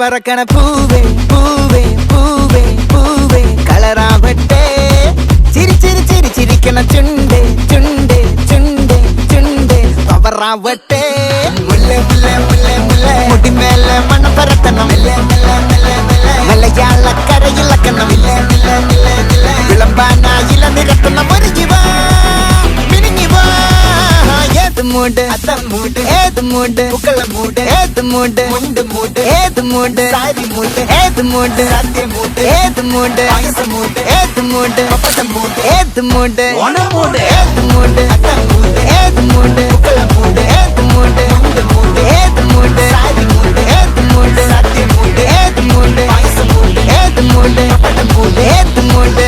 പറക്കണ പൂവേ പൂവേ പൂവേ പൂവേ കളറാവട്ടെ ചിരി ചിരി ചിരി ചിരിക്കണ ചുണ്ടേ ചുണ്ടേ ചുണ്ടേ ചുണ്ടേ പവറാവട്ടെ മുല്ല മുല്ല മുല്ല മുല്ല മുടിമേലെ മണം പരത്തണം മലയാള കരയിളക്കണം വിളമ്പാനായില നിരത്തുന്ന ഒരു ജീവ മൂട് മൂട് ഏത് മൂട് പൂക്കള മൂട് ഏത് മൂട് മുണ്ട് മൂട് ഏത് മൂട് സാരി മൂട് ഏത് മൂട് സത്യ മൂട് ഏത് മൂട് മൂട് ഏത് മൂട് മൂട് ഏത് മൂട് മൂട് ഏത് മൂട് ഏത് മൂട് പൂക്കള മൂട് ഏത് മൂട് മുണ്ട് മൂട് ഏത് മൂട് സാരി മൂട് ഏത് മൂട് സത്യ മൂട് ഏത് മൂട് മൂട് ഏത് മൂട് മൂട് ഏത് മൂട്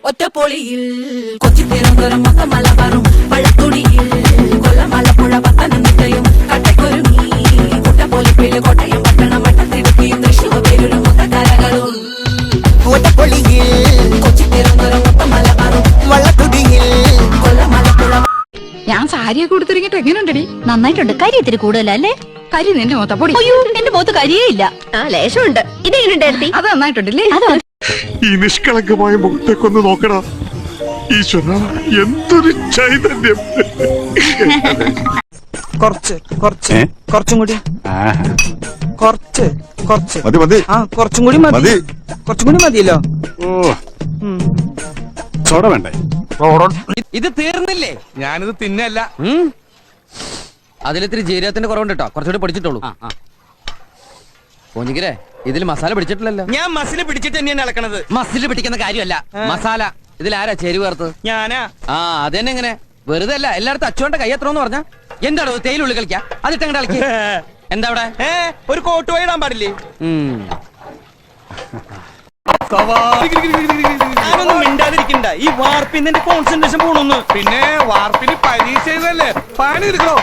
ഒറ്റപ്പൊളിയിൽ കൊച്ചി തിരുവനന്തപുരം മൊത്തം മലബാറും വള്ളത്തുടിയിൽ കൊല്ലം ആലപ്പുഴ പത്തനംതിട്ടയും കട്ടക്കൊരുങ്ങി കുട്ടപ്പൊലിപ്പില് കോട്ടയം പട്ടണം വട്ടത്തിരുത്തിയും തൃശ്ശൂർ പേരൂരും മൊത്തക്കാരകളും ഒറ്റപ്പൊളിയിൽ കൊച്ചി തിരുവനന്തപുരം മൊത്തം മലബാറും വള്ളത്തുടിയിൽ കൊല്ലം ആലപ്പുഴ. ഞാൻ സാരിയൊക്കെ കൊടുത്തിരിക്കട്ടെ എങ്ങനെയുണ്ടടി? നന്നായിട്ടുണ്ട്. കരി ഇത്തിരി കൂടുതലല്ലേ? കരി നിന്റെ മൊത്തപ്പൊടി. അയ്യോ എന്റെ മുഖത്ത് കരിയേ ഇല്ല. ലേശമുണ്ട്. ഇതെങ്ങനെയുണ്ടായിരുന്നു? അത് നന്നായിട്ടുണ്ടല്ലേ? ഈ നിഷ്കളങ്കമായ മുഖത്തേക്കൊന്ന് നോക്കണ ഈശ്വര, എന്തൊരു ചൈതന്യം. കുറച്ച് കുറച്ച് കുറച്ചും കൂടി കുറച്ച് കുറച്ച് മതി മതി. ആ കുറച്ചും കൂടി മതി. കുറച്ചും കൂടി മതിയല്ലോ. സോഡ വേണ്ടേ? ഇത് തീർന്നില്ലേ? ഞാനിത് തിന്നല്ല. അതിലിത്തിരി ജീരകത്തിന്റെ കുറവുണ്ട് കേട്ടോ, കുറച്ചുകൂടി പിടിച്ചിട്ടുള്ളൂ. പോഞ്ഞിക്കരെ ഇതിൽ മസാല പിടിച്ചിട്ടില്ലല്ലോ. ഞാൻ മസില് പിടിച്ചിട്ട് തന്നെയാണ് ഇളക്കണത്. മസില് പിടിക്കുന്ന കാര്യമല്ല, മസാല. ഇതിലാരാ ചേരുവ ചേർത്ത്? ഞാനാ. ആ അതെന്നെ. എങ്ങനെ വെറുതെ അല്ല, എല്ലായിടത്തും അച്ചുകൊണ്ട് കൈ എത്രന്ന് പറഞ്ഞ എന്താണോ തേയിലുള്ളി കളിക്കാ? അതിട്ടങ്ങടെ കളിക്ക. എന്താ അവിടെ ഒരു കോട്ട് ഇടാൻ പാടില്ലേ? ഞാനൊന്നും മിണ്ടാതിരിക്കണ്ട. ഈ വാർപ്പിന്റെ കോൺസെൻട്രേഷൻ പോണൊന്ന്. പിന്നെ വാർപ്പിന് പരീക്ഷ എഴുതല്ലേ, പണി എടുക്കണോ?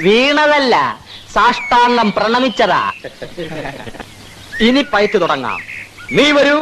വീണതല്ല, സാഷ്ടാംഗം പ്രണമിച്ചതാ. ഇനി പയറ്റ് തുടങ്ങാം. നീ വരൂ.